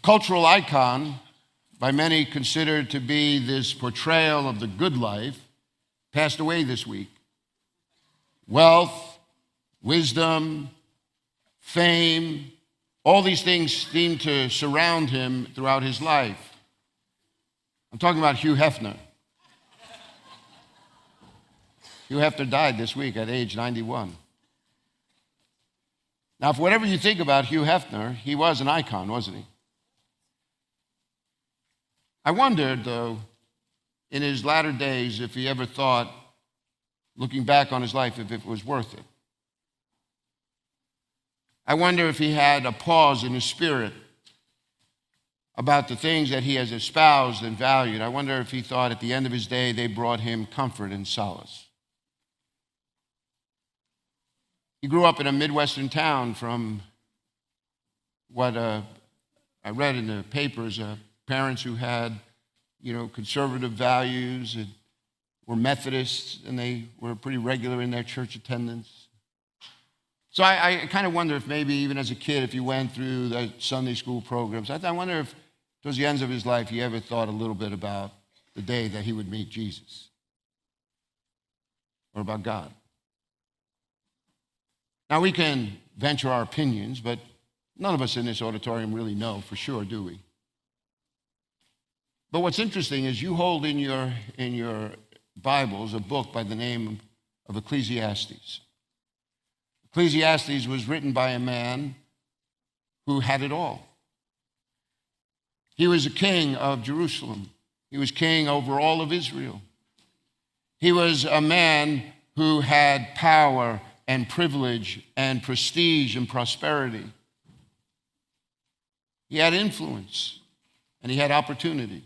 cultural icon, by many considered to be this portrayal of the good life, passed away this week. Wealth, wisdom, fame, all these things seem to surround him throughout his life. I'm talking about Hugh Hefner. Hugh Hefner died this week at age 91. Now, for whatever you think about Hugh Hefner, he was an icon, wasn't he? I wondered, though, in his latter days, if he ever thought, looking back on his life, if it was worth it. I wonder if he had a pause in his spirit about the things that he has espoused and valued. I wonder if he thought at the end of his day they brought him comfort and solace. He grew up in a Midwestern town from what I read in the papers, parents who had, conservative values and were Methodists, and they were pretty regular in their church attendance. So I kind of wonder if maybe even as a kid, if he went through the Sunday school programs, I wonder if towards the ends of his life he ever thought a little bit about the day that he would meet Jesus or about God. Now, we can venture our opinions, but none of us in this auditorium really know for sure, do we? But what's interesting is you hold in your Bibles a book by the name of Ecclesiastes. Ecclesiastes was written by a man who had it all. He was a king of Jerusalem. He was king over all of Israel. He was a man who had power and privilege and prestige and prosperity. He had influence and he had opportunity.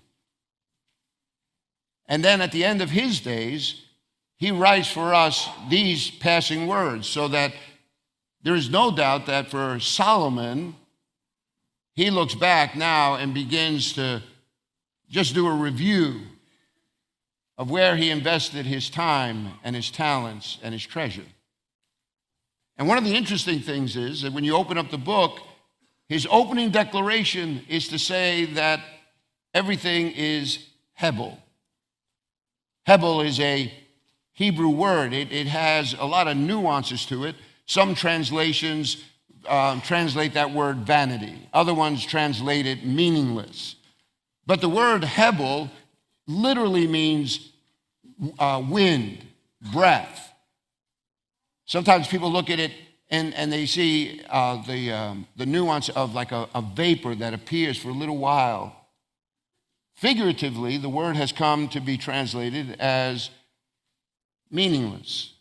And then at the end of his days, he writes for us these passing words, so that there is no doubt that for Solomon, he looks back now and begins to just do a review of where he invested his time and his talents and his treasure. And one of the interesting things is that when you open up the book, his opening declaration is to say that everything is Hebel. Hebel is a Hebrew word. It has a lot of nuances to it. Some translations translate that word vanity. Other ones translate it meaningless. But the word Hebel literally means wind, breath. Sometimes people look at it and they see the nuance of like a vapor that appears for a little while. Figuratively, the word has come to be translated as meaningless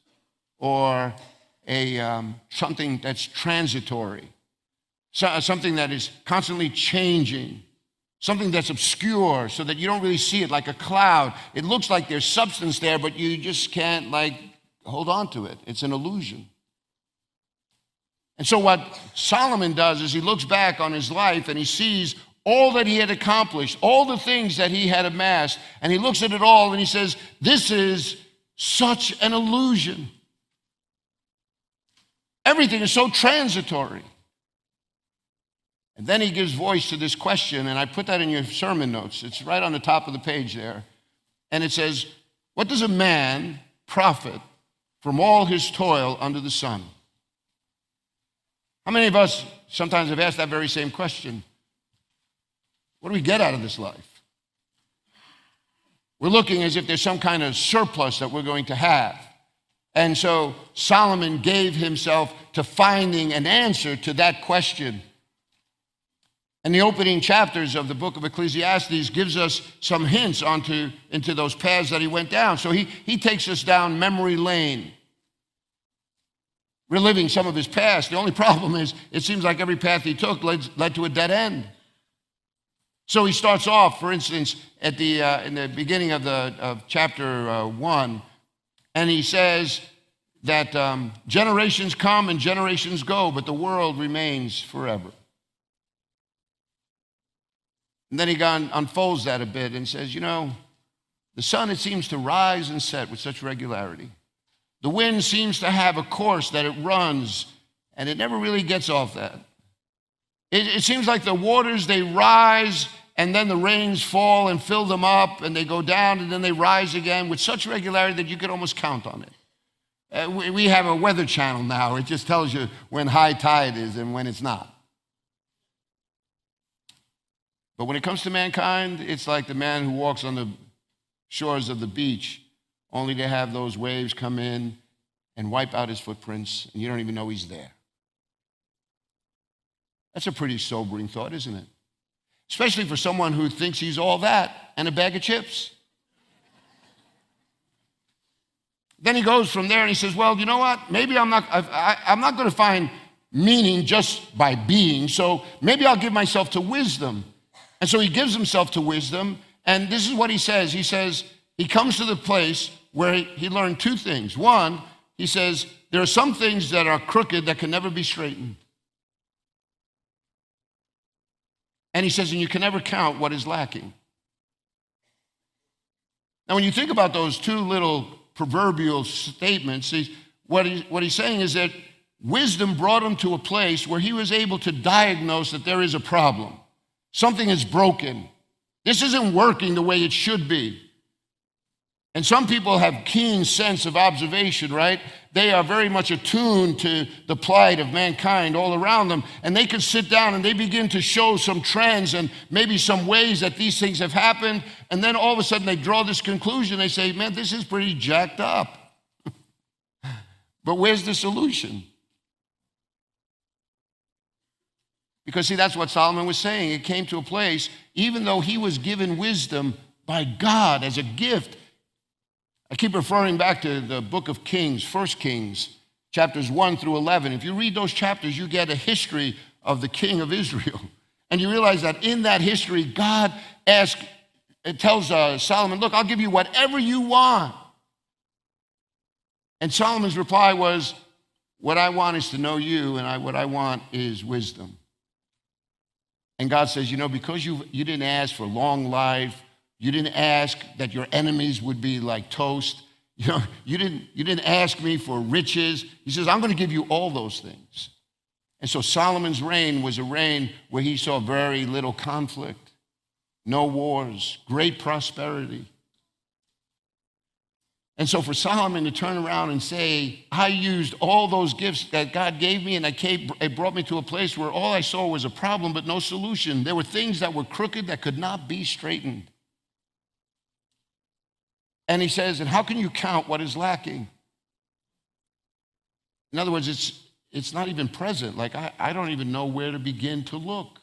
or something that's transitory, something that is constantly changing, something that's obscure so that you don't really see it, like a cloud. It looks like there's substance there, but you just can't hold on to it. It's an illusion. And so what Solomon does is he looks back on his life and he sees all that he had accomplished, all the things that he had amassed, and he looks at it all and he says, this is such an illusion. Everything is so transitory. And then he gives voice to this question, and I put that in your sermon notes. It's right on the top of the page there. And it says, what does a man profit from all his toil under the sun? How many of us sometimes have asked that very same question? What do we get out of this life? We're looking as if there's some kind of surplus that we're going to have. And so Solomon gave himself to finding an answer to that question. And the opening chapters of the book of Ecclesiastes gives us some hints into those paths that he went down. So he takes us down memory lane, reliving some of his past. The only problem is it seems like every path he took led to a dead end. So he starts off, for instance, at in the beginning of chapter 1, and he says that generations come and generations go, but the world remains forever. And then he unfolds that a bit and says, the sun, it seems to rise and set with such regularity. The wind seems to have a course that it runs, and it never really gets off that. It seems like the waters, they rise, and then the rains fall and fill them up, and they go down, and then they rise again with such regularity that you could almost count on it. We have a weather channel now. It just tells you when high tide is and when it's not. But when it comes to mankind, it's like the man who walks on the shores of the beach, only to have those waves come in and wipe out his footprints, and you don't even know he's there. That's a pretty sobering thought, isn't it? Especially for someone who thinks he's all that and a bag of chips. Then he goes from there and he says, well, you know what? Maybe I'm not going to find meaning just by being, so maybe I'll give myself to wisdom. And so he gives himself to wisdom, and this is what he says. He says, he comes to the place where he learned two things. One, he says, there are some things that are crooked that can never be straightened. And he says, and you can never count what is lacking. Now, when you think about those two little proverbial statements, what he's saying is that wisdom brought him to a place where he was able to diagnose that there is a problem. Something is broken. This isn't working the way it should be. And some people have keen sense of observation, right? They are very much attuned to the plight of mankind all around them, and they can sit down and they begin to show some trends and maybe some ways that these things have happened, and then all of a sudden they draw this conclusion. They say, man, this is pretty jacked up. But where's the solution? Because see, that's what Solomon was saying. It came to a place, even though he was given wisdom by God as a gift. I keep referring back to the book of Kings, 1 Kings, chapters 1 through 11. If you read those chapters, you get a history of the king of Israel. And you realize that in that history, God tells Solomon, look, I'll give you whatever you want. And Solomon's reply was, what I want is to know you, and what I want is wisdom. And God says, because you didn't ask for long life, you didn't ask that your enemies would be like toast. You didn't ask me for riches. He says, I'm going to give you all those things. And so Solomon's reign was a reign where he saw very little conflict, no wars, great prosperity. And so for Solomon to turn around and say, I used all those gifts that God gave me, and it brought me to a place where all I saw was a problem but no solution. There were things that were crooked that could not be straightened. And he says, and how can you count what is lacking? In other words, it's not even present. Like, I don't even know where to begin to look.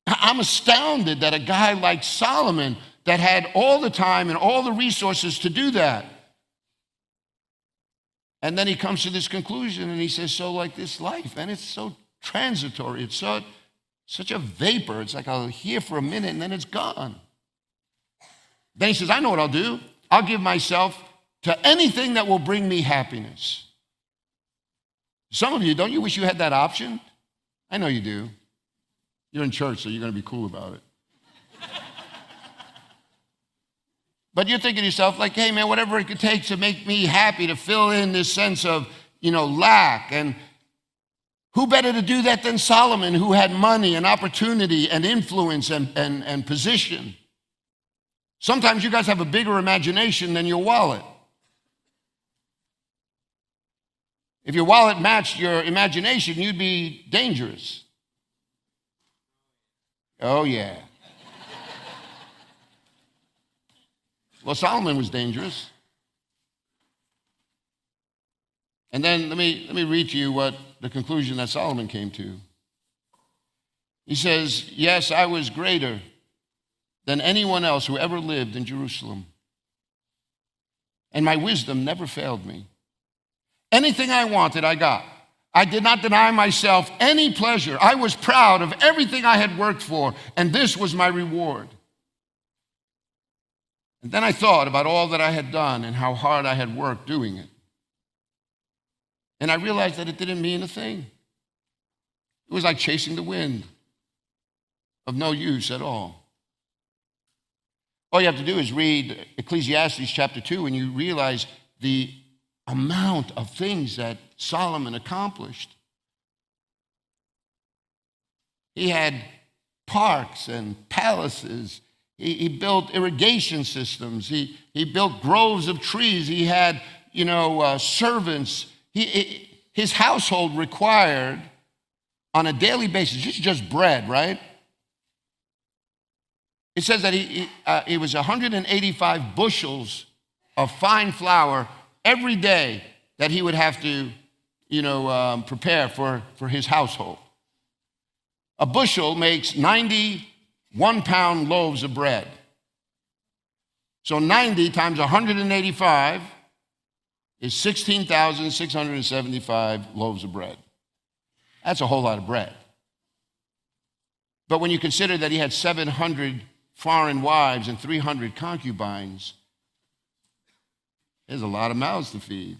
I'm astounded that a guy like Solomon, that had all the time and all the resources to do that, and then he comes to this conclusion and he says, so like this life, and it's so transitory, it's such a vapor. It's like I'll hear for a minute and then it's gone. Then he says, I know what I'll do. I'll give myself to anything that will bring me happiness. Some of you, don't you wish you had that option? I know you do. You're in church, so you're going to be cool about it. But you're thinking to yourself, like, hey, man, whatever it could take to make me happy, to fill in this sense of, lack. And who better to do that than Solomon, who had money and opportunity and influence and position? Sometimes you guys have a bigger imagination than your wallet. If your wallet matched your imagination, you'd be dangerous. Oh, yeah. Well, Solomon was dangerous. And then let me read to you what the conclusion that Solomon came to. He says, yes, I was greater than anyone else who ever lived in Jerusalem. And my wisdom never failed me. Anything I wanted, I got. I did not deny myself any pleasure. I was proud of everything I had worked for, and this was my reward. And then I thought about all that I had done and how hard I had worked doing it. And I realized that it didn't mean a thing. It was like chasing the wind, of no use at all. All you have to do is read Ecclesiastes chapter 2, and you realize the amount of things that Solomon accomplished. He had parks and palaces. He built irrigation systems. He built groves of trees. He had, servants. His household required on a daily basis, just bread, right? It says that it was 185 bushels of fine flour every day that he would have to, prepare for his household. A bushel makes 90 one-pound loaves of bread. So 90 times 185 is 16,675 loaves of bread. That's a whole lot of bread. But when you consider that he had 700 foreign wives and 300 concubines, there's a lot of mouths to feed.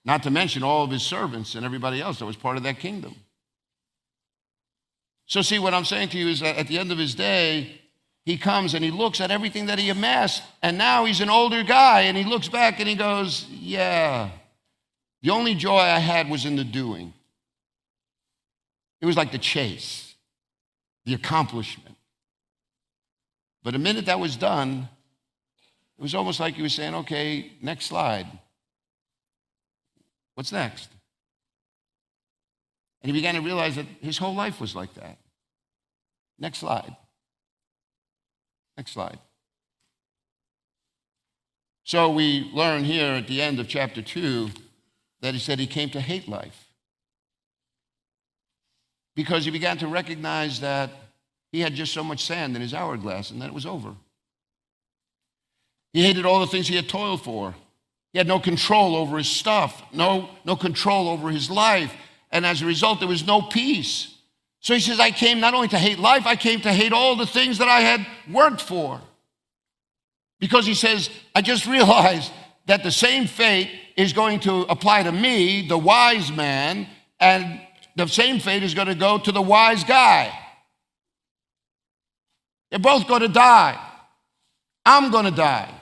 Not to mention all of his servants and everybody else that was part of that kingdom. So see, what I'm saying to you is that at the end of his day, he comes and he looks at everything that he amassed, and now he's an older guy, and he looks back and he goes, yeah, the only joy I had was in the doing. It was like the chase, the accomplishment. But the minute that was done, it was almost like he was saying, okay, next slide. What's next? And he began to realize that his whole life was like that. Next slide. Next slide. So we learn here at the end of chapter 2 that he said he came to hate life because he began to recognize that he had just so much sand in his hourglass and that it was over. He hated all the things he had toiled for. He had no control over his stuff, no control over his life. And as a result, there was no peace. So he says, I came not only to hate life, I came to hate all the things that I had worked for. Because he says, I just realized that the same fate is going to apply to me, the wise man, and the same fate is going to go to the wise guy. They're both going to die. I'm going to die.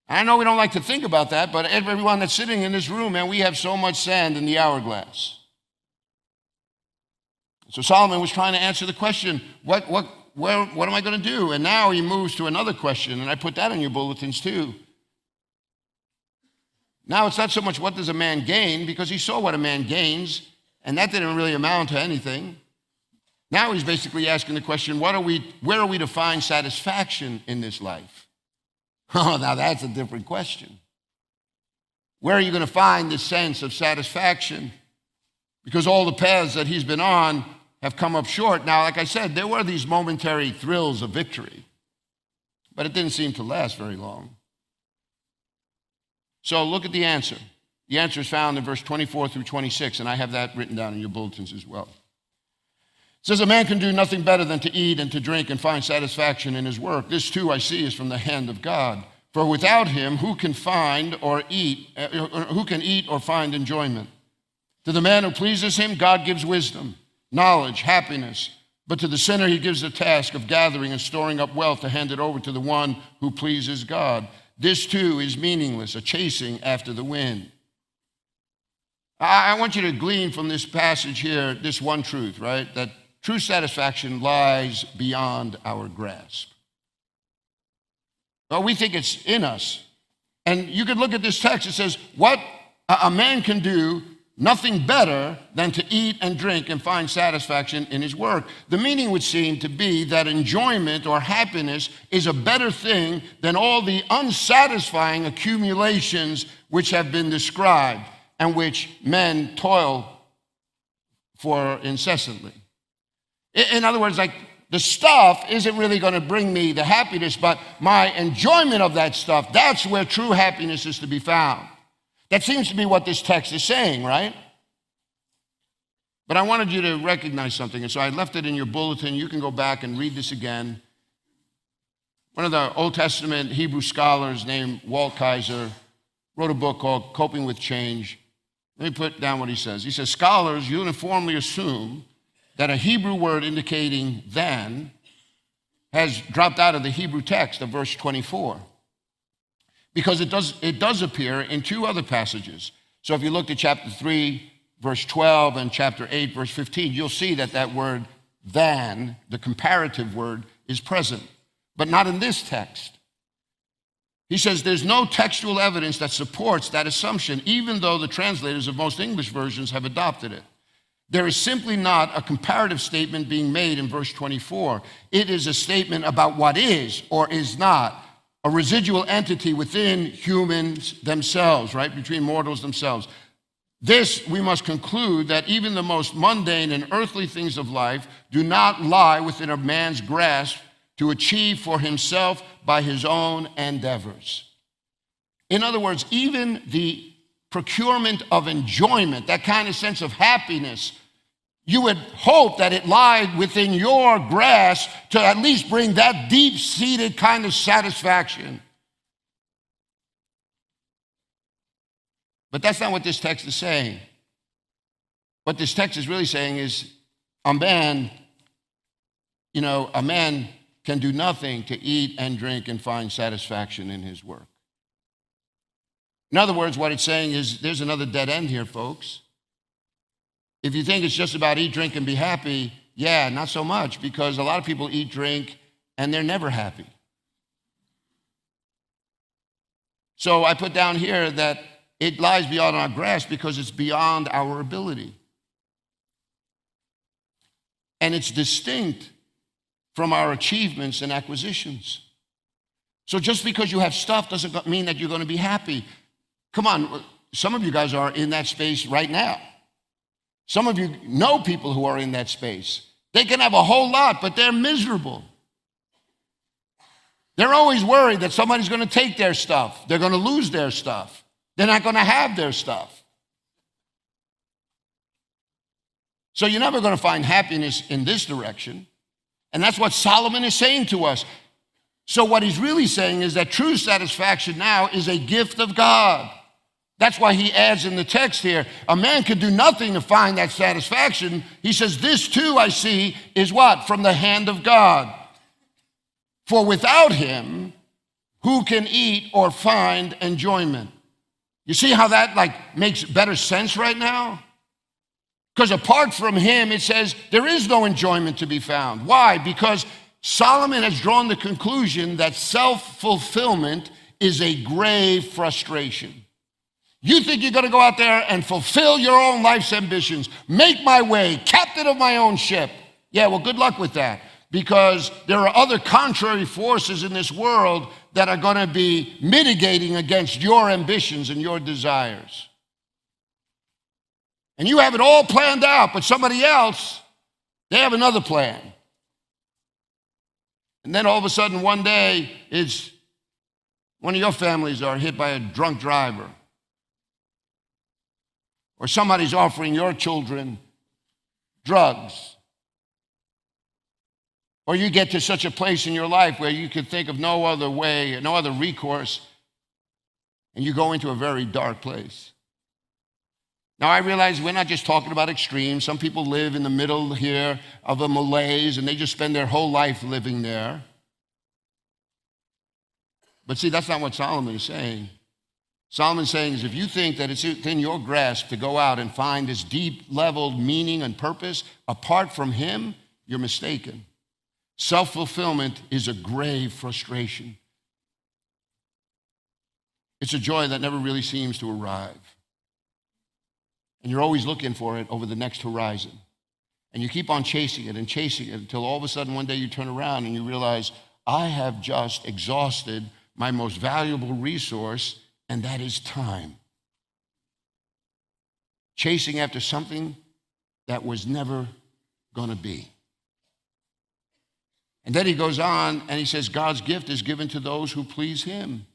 I know we don't like to think about that, but everyone that's sitting in this room, man, we have so much sand in the hourglass. So Solomon was trying to answer the question, what am I going to do? And now he moves to another question, and I put that in your bulletins too. Now it's not so much what does a man gain, because he saw what a man gains, and that didn't really amount to anything. Now he's basically asking the question, where are we to find satisfaction in this life? Oh, now that's a different question. Where are you going to find this sense of satisfaction? Because all the paths that he's been on have come up short. Now, like I said, there were these momentary thrills of victory, but it didn't seem to last very long. So look at the answer. The answer is found in verse 24 through 26, and I have that written down in your bulletins as well. It says, a man can do nothing better than to eat and to drink and find satisfaction in his work. This too I see is from the hand of God. For without him, who can eat or find enjoyment? To the man who pleases him, God gives wisdom, knowledge, happiness. But to the sinner, he gives the task of gathering and storing up wealth to hand it over to the one who pleases God. This too is meaningless, a chasing after the wind. I want you to glean from this passage here this one truth, right? That true satisfaction lies beyond our grasp. Well, we think it's in us. And you could look at this text. It says, what a man can do, nothing better than to eat and drink and find satisfaction in his work. The meaning would seem to be that enjoyment or happiness is a better thing than all the unsatisfying accumulations which have been described and which men toil for incessantly. In other words, like the stuff isn't really going to bring me the happiness, but my enjoyment of that stuff, that's where true happiness is to be found. That seems to be what this text is saying, right? But I wanted you to recognize something, and so I left it in your bulletin. You can go back and read this again. One of the Old Testament Hebrew scholars named Walt Kaiser wrote a book called Coping with Change. Let me put down what he says. He says, scholars uniformly assume that a Hebrew word indicating then has dropped out of the Hebrew text of verse 24 because it does appear in two other passages. So if you look at chapter 3, verse 12, and chapter 8, verse 15, you'll see that that word than, the comparative word, is present, but not in this text. He says there's no textual evidence that supports that assumption, even though the translators of most English versions have adopted it. There is simply not a comparative statement being made in verse 24. It is a statement about what is or is not, a residual entity within humans themselves, right, between mortals themselves. This, we must conclude that even the most mundane and earthly things of life do not lie within a man's grasp to achieve for himself by his own endeavors. In other words, even the procurement of enjoyment, that kind of sense of happiness, you would hope that it lied within your grasp to at least bring that deep-seated kind of satisfaction. But that's not what this text is saying. What this text is really saying is a man can do nothing to eat and drink and find satisfaction in his work. In other words, what it's saying is there's another dead end here, folks. If you think it's just about eat, drink, and be happy, yeah, not so much, because a lot of people eat, drink, and they're never happy. So I put down here that it lies beyond our grasp because it's beyond our ability. And it's distinct from our achievements and acquisitions. So just because you have stuff doesn't mean that you're going to be happy. Come on, some of you guys are in that space right now. Some of you know people who are in that space. They can have a whole lot, but they're miserable. They're always worried that somebody's going to take their stuff. They're going to lose their stuff. They're not going to have their stuff. So you're never going to find happiness in this direction. And that's what Solomon is saying to us. So what he's really saying is that true satisfaction now is a gift of God. That's why he adds in the text here, a man can do nothing to find that satisfaction. He says, this too I see is what? From the hand of God. For without him, who can eat or find enjoyment? You see how that makes better sense right now? Because apart from him, it says there is no enjoyment to be found. Why? Because Solomon has drawn the conclusion that self-fulfillment is a grave frustration. You think you're going to go out there and fulfill your own life's ambitions, make my way, captain of my own ship. Yeah, well, good luck with that, because there are other contrary forces in this world that are going to be mitigating against your ambitions and your desires. And you have it all planned out, but somebody else, they have another plan. And then all of a sudden one day, it's one of your families are hit by a drunk driver. Or somebody's offering your children drugs. Or you get to such a place in your life where you can think of no other way, no other recourse, and you go into a very dark place. Now, I realize we're not just talking about extremes. Some people live in the middle here of a malaise, and they just spend their whole life living there. But see, that's not what Solomon is saying. Solomon's saying is if you think that it's within your grasp to go out and find this deep-leveled meaning and purpose apart from him, you're mistaken. Self-fulfillment is a grave frustration. It's a joy that never really seems to arrive. And you're always looking for it over the next horizon. And you keep on chasing it until all of a sudden one day you turn around and you realize, I have just exhausted my most valuable resource, and that is time. Chasing after something that was never going to be. And then he goes on and he says, God's gift is given to those who please him.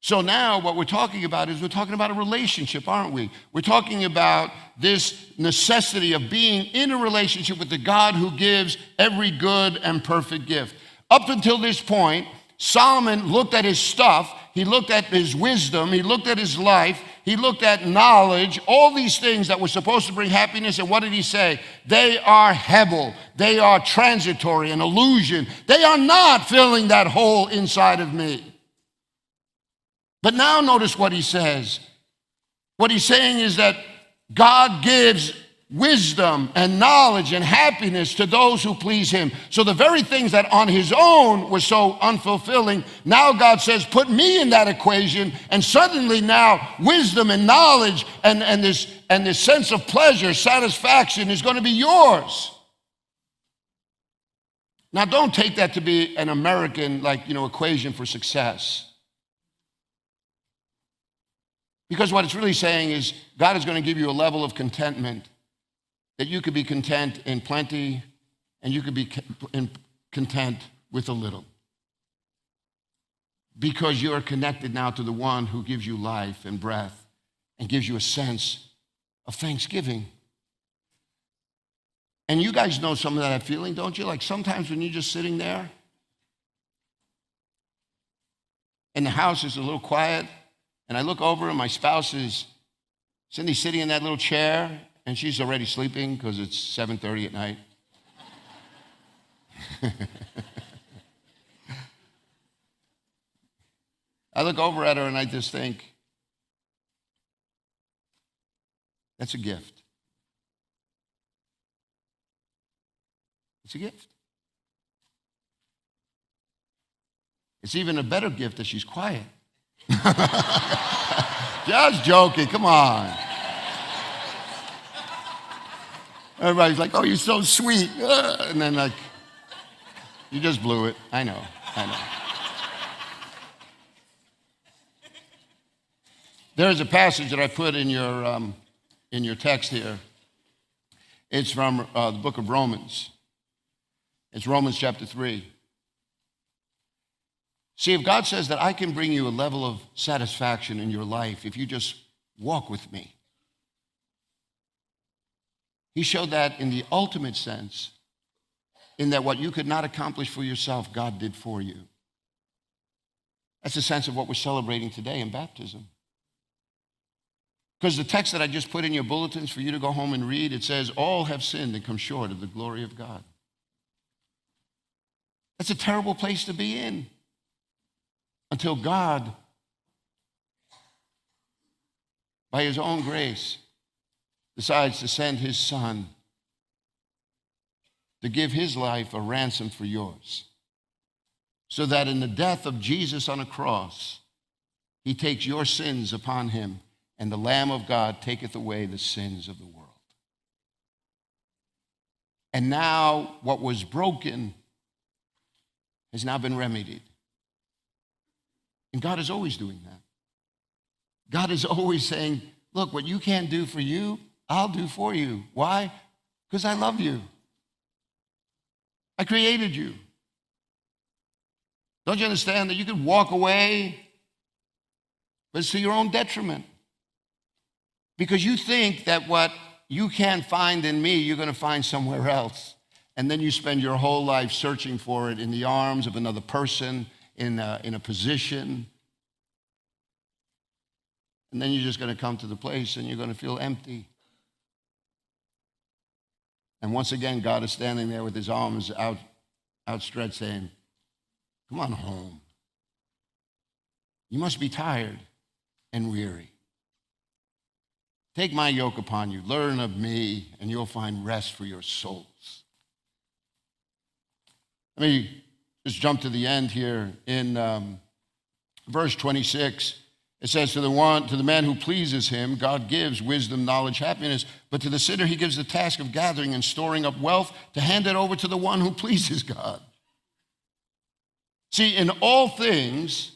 So now what we're talking about is we're talking about a relationship, aren't we? We're talking about this necessity of being in a relationship with the God who gives every good and perfect gift. Up until this point, Solomon looked at his stuff, he looked at his wisdom, he looked at his life, he looked at knowledge, all these things that were supposed to bring happiness, and what did he say? They are hebel, they are transitory, an illusion. They are not filling that hole inside of me. But now notice what he says. What he's saying is that God gives wisdom and knowledge and happiness to those who please him. So the very things that on his own were so unfulfilling, now God says, put me in that equation, and suddenly now wisdom and knowledge and this sense of pleasure, satisfaction is going to be yours. Now don't take that to be an American equation for success. Because what it's really saying is God is going to give you a level of contentment that you could be content in plenty and you could be content with a little. Because you are connected now to the one who gives you life and breath and gives you a sense of thanksgiving. And you guys know some of that feeling, don't you? Like sometimes when you're just sitting there and the house is a little quiet, and I look over and my spouse is Cindy's sitting in that little chair, and she's already sleeping because it's 7:30 at night. I look over at her and I just think, that's a gift. It's a gift. It's even a better gift that she's quiet. Just joking, come on. Everybody's like, oh, you're so sweet. And then like, you just blew it. I know. There is a passage that I put in your text here. It's from the book of Romans. It's Romans chapter 3. See, if God says that I can bring you a level of satisfaction in your life if you just walk with me, he showed that in the ultimate sense, in that what you could not accomplish for yourself, God did for you. That's the sense of what we're celebrating today in baptism. Because the text that I just put in your bulletins for you to go home and read, it says, all have sinned and come short of the glory of God. That's a terrible place to be in. Until God, by his own grace, decides to send his son to give his life a ransom for yours. So that in the death of Jesus on a cross, he takes your sins upon him, and the Lamb of God taketh away the sins of the world. And now what was broken has now been remedied. And God is always doing that. God is always saying, look, what you can't do for you, I'll do for you. Why? Because I love you. I created you. Don't you understand that you could walk away, but it's to your own detriment? Because you think that what you can't find in me, you're going to find somewhere else. And then you spend your whole life searching for it in the arms of another person, in a position. And then you're just going to come to the place and you're going to feel empty. And once again, God is standing there with his arms outstretched saying, come on home. You must be tired and weary. Take my yoke upon you, learn of me, and you'll find rest for your souls. Let me just jump to the end here. In verse 26, it says, to the man who pleases him, God gives wisdom, knowledge, happiness, but to the sinner he gives the task of gathering and storing up wealth to hand it over to the one who pleases God. See, in all things,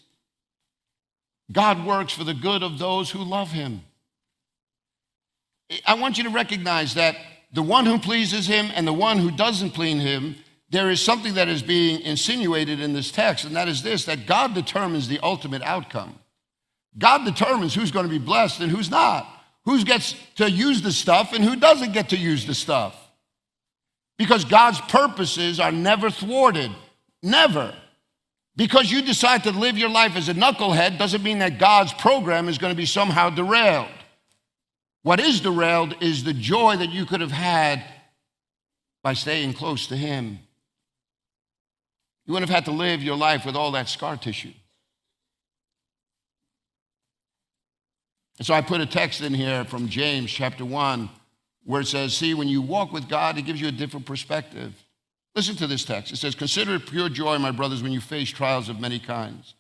God works for the good of those who love him. I want you to recognize that the one who pleases him and the one who doesn't please him, there is something that is being insinuated in this text, and that is this, that God determines the ultimate outcome. God determines who's going to be blessed and who's not, who gets to use the stuff and who doesn't get to use the stuff. Because God's purposes are never thwarted, never. Because you decide to live your life as a knucklehead doesn't mean that God's program is going to be somehow derailed. What is derailed is the joy that you could have had by staying close to him. You wouldn't have had to live your life with all that scar tissue. And so I put a text in here from James chapter 1 where it says, see, when you walk with God, it gives you a different perspective. Listen to this text. It says, consider it pure joy, my brothers, when you face trials of many kinds,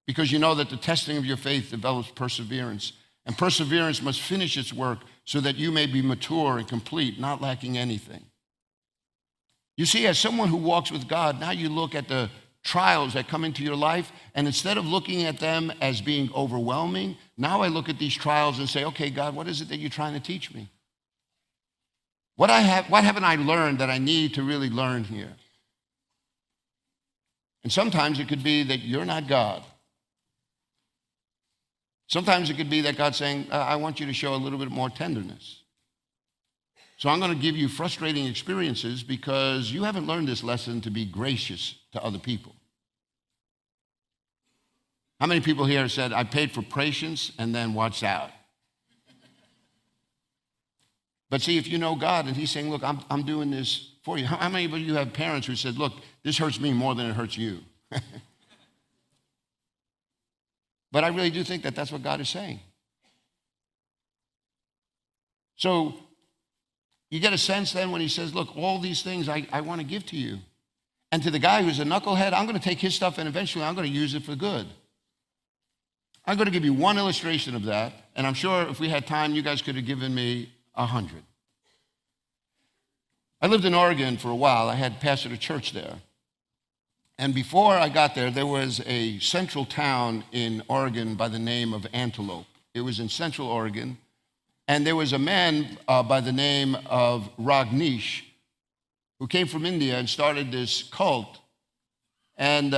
because you know that the testing of your faith develops perseverance. And perseverance must finish its work so that you may be mature and complete, not lacking anything. You see, as someone who walks with God, now you look at the trials that come into your life, and instead of looking at them as being overwhelming, now I look at these trials and say, okay, God, what is it that you're trying to teach me? What haven't I learned that I need to really learn here? And sometimes it could be that you're not God. Sometimes it could be that God's saying, I want you to show a little bit more tenderness. So I'm going to give you frustrating experiences because you haven't learned this lesson to be gracious to other people. How many people here said, I paid for patience and then watched out? But see, if you know God and he's saying, look, I'm doing this for you. How many of you have parents who said, look, this hurts me more than it hurts you? But I really do think that that's what God is saying. So you get a sense then when he says, look, all these things I want to give to you. And to the guy who's a knucklehead, I'm going to take his stuff and eventually I'm going to use it for good. I'm going to give you one illustration of that. And I'm sure if we had time, you guys could have given me 100. I lived in Oregon for a while. I had pastored a church there. And before I got there, there was a central town in Oregon by the name of Antelope. It was in central Oregon. And there was a man by the name of Rajneesh who came from India and started this cult. And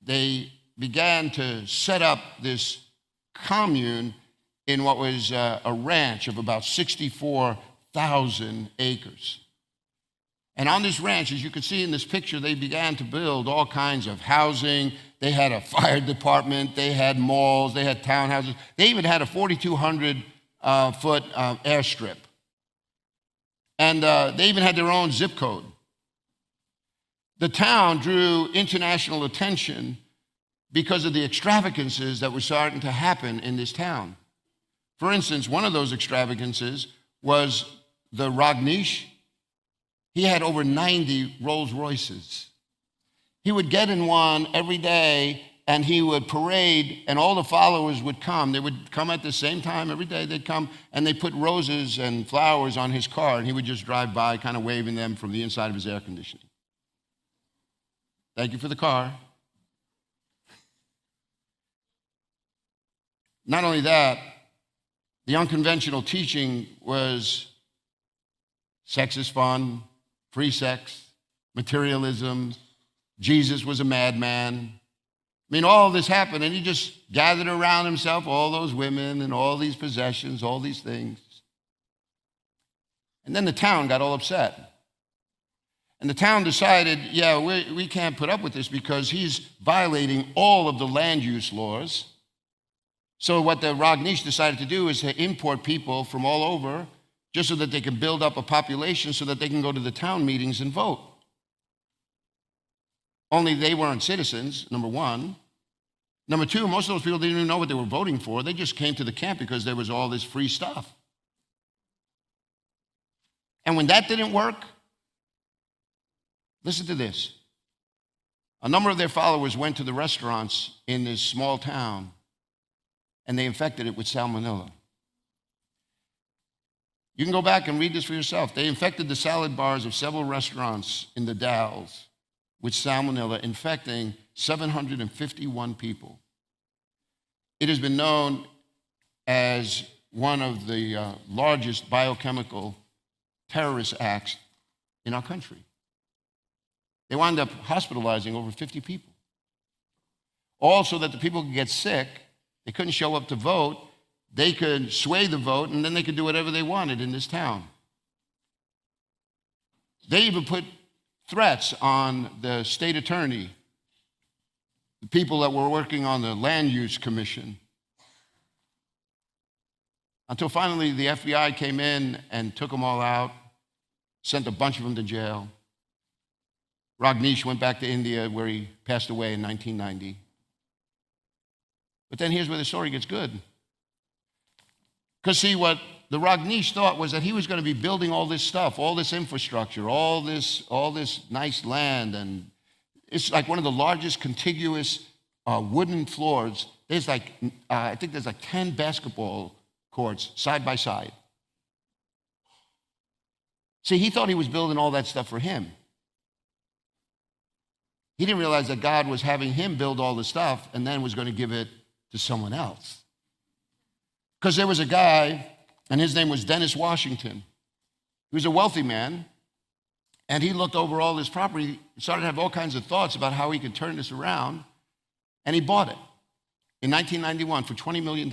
they began to set up this commune in what was a ranch of about 64,000 acres. And on this ranch, as you can see in this picture, they began to build all kinds of housing. They had a fire department. They had malls. They had townhouses. They even had a 4,200-foot airstrip. And they even had their own zip code. The town drew international attention because of the extravagances that were starting to happen in this town. For instance, one of those extravagances was the Rajneesh. He had over 90 Rolls Royces. He would get in one every day and he would parade and all the followers would come. They would come at the same time every day. They'd come and they put roses and flowers on his car and he would just drive by kind of waving them from the inside of his air conditioning. Thank you for the car. Not only that, the unconventional teaching was sex is fun, free sex, materialism, Jesus was a madman. I mean, all this happened, and he just gathered around himself all those women and all these possessions, all these things. And then the town got all upset. And the town decided, yeah, we can't put up with this because he's violating all of the land use laws. So what the Rajneesh decided to do is to import people from all over just so that they can build up a population so that they can go to the town meetings and vote. Only they weren't citizens, number one. Number two, most of those people didn't even know what they were voting for. They just came to the camp because there was all this free stuff. And when that didn't work, listen to this. A number of their followers went to the restaurants in this small town and they infected it with salmonella. You can go back and read this for yourself. They infected the salad bars of several restaurants in the Dalles with salmonella, infecting 751 people. It has been known as one of the largest biochemical terrorist acts in our country. They wound up hospitalizing over 50 people. All so that the people could get sick, they couldn't show up to vote, they could sway the vote, and then they could do whatever they wanted in this town. They even put threats on the state attorney, the people that were working on the land use commission, until finally the FBI came in and took them all out, sent a bunch of them to jail. Rajneesh went back to India where he passed away in 1990. But then here's where the story gets good. Because see, what the Ragnish thought was that he was going to be building all this stuff, all this infrastructure, all this nice land, and it's like one of the largest contiguous wooden floors. There's I think there's 10 basketball courts side by side. See, he thought he was building all that stuff for him. He didn't realize that God was having him build all the stuff and then was going to give it to someone else. Because there was a guy, and his name was Dennis Washington. He was a wealthy man, and he looked over all this property, started to have all kinds of thoughts about how he could turn this around, and he bought it in 1991 for $20 million.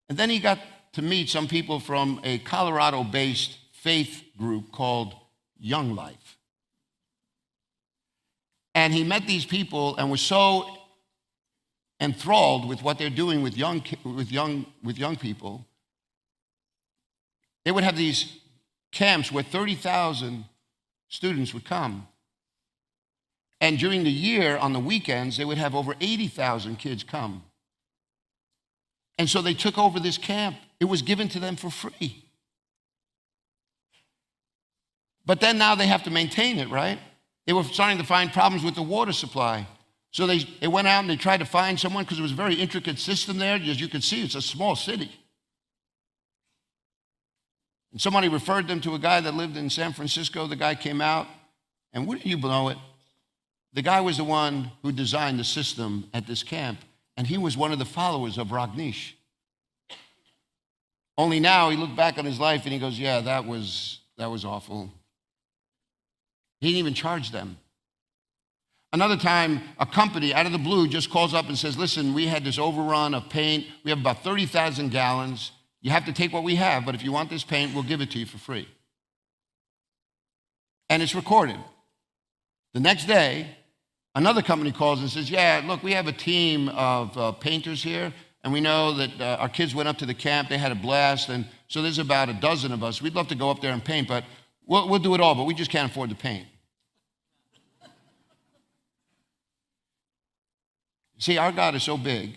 And then he got to meet some people from a Colorado-based faith group called Young Life. And he met these people and was so enthralled with what they're doing with young people. They would have these camps where 30,000 students would come. And during the year, on the weekends, they would have over 80,000 kids come. And so they took over this camp. It was given to them for free. But then now they have to maintain it, right? They were starting to find problems with the water supply. So they went out and they tried to find someone, because it was a very intricate system there. As you can see, it's a small city. And somebody referred them to a guy that lived in San Francisco. The guy came out, and wouldn't you know it, the guy was the one who designed the system at this camp, and he was one of the followers of Ragnish. Only now he looked back on his life and he goes, yeah, that was awful. He didn't even charge them. Another time, a company out of the blue just calls up and says, listen, we had this overrun of paint. We have about 30,000 gallons. You have to take what we have, but if you want this paint, we'll give it to you for free. And it's recorded. The next day, another company calls and says, yeah, look, we have a team of painters here, and we know that our kids went up to the camp. They had a blast, and so there's about a dozen of us. We'd love to go up there and paint, but we'll do it all, but we just can't afford to paint. See, our God is so big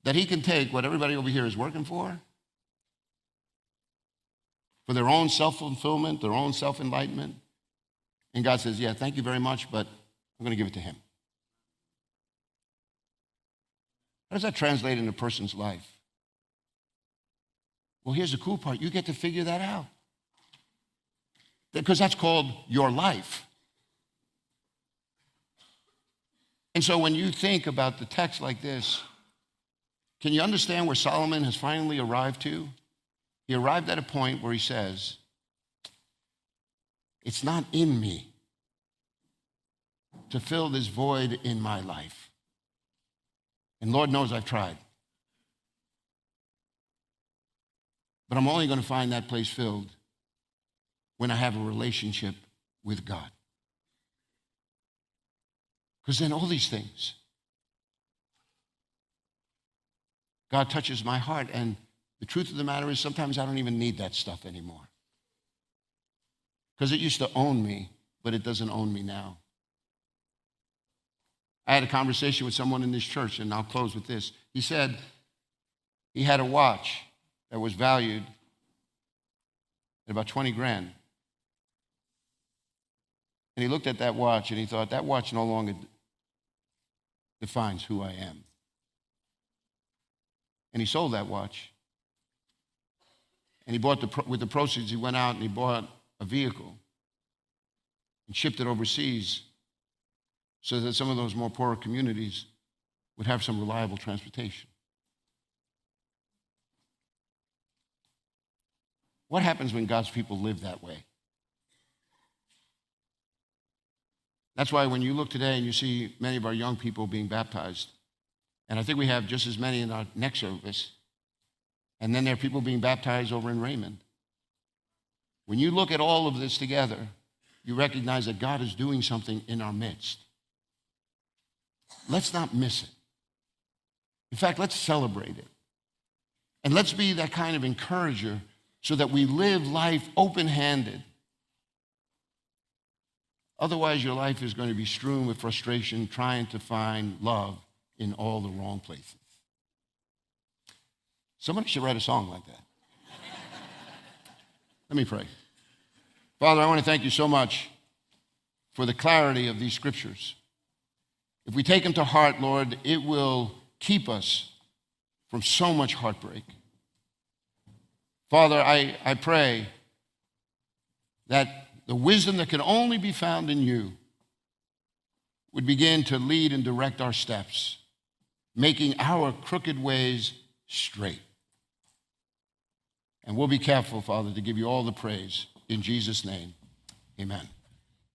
that he can take what everybody over here is working for their own self-fulfillment, their own self-enlightenment. And God says, yeah, thank you very much, but I'm going to give it to him. How does that translate in a person's life? Well, here's the cool part. You get to figure that out. Because that's called your life. And so when you think about the text like this, can you understand where Solomon has finally arrived to? He arrived at a point where he says, it's not in me to fill this void in my life. And Lord knows I've tried. But I'm only going to find that place filled when I have a relationship with God. Because then all these things, God touches my heart, and the truth of the matter is sometimes I don't even need that stuff anymore. Because it used to own me, but it doesn't own me now. I had a conversation with someone in this church, and I'll close with this. He said he had a watch that was valued at about 20 grand. And he looked at that watch and he thought, that watch no longer defines who I am. And he sold that watch. And he bought with the proceeds, he went out and he bought a vehicle and shipped it overseas so that some of those more poorer communities would have some reliable transportation. What happens when God's people live that way? That's why when you look today and you see many of our young people being baptized, and I think we have just as many in our next service, and then there are people being baptized over in Raymond. When you look at all of this together, you recognize that God is doing something in our midst. Let's not miss it. In fact, let's celebrate it. And let's be that kind of encourager so that we live life open-handed. Otherwise, your life is going to be strewn with frustration, trying to find love in all the wrong places. Somebody should write a song like that. Let me pray. Father, I want to thank you so much for the clarity of these scriptures. If we take them to heart, Lord, it will keep us from so much heartbreak. Father, I pray that the wisdom that can only be found in you would begin to lead and direct our steps, making our crooked ways straight. And we'll be careful, Father, to give you all the praise. In Jesus' name, amen.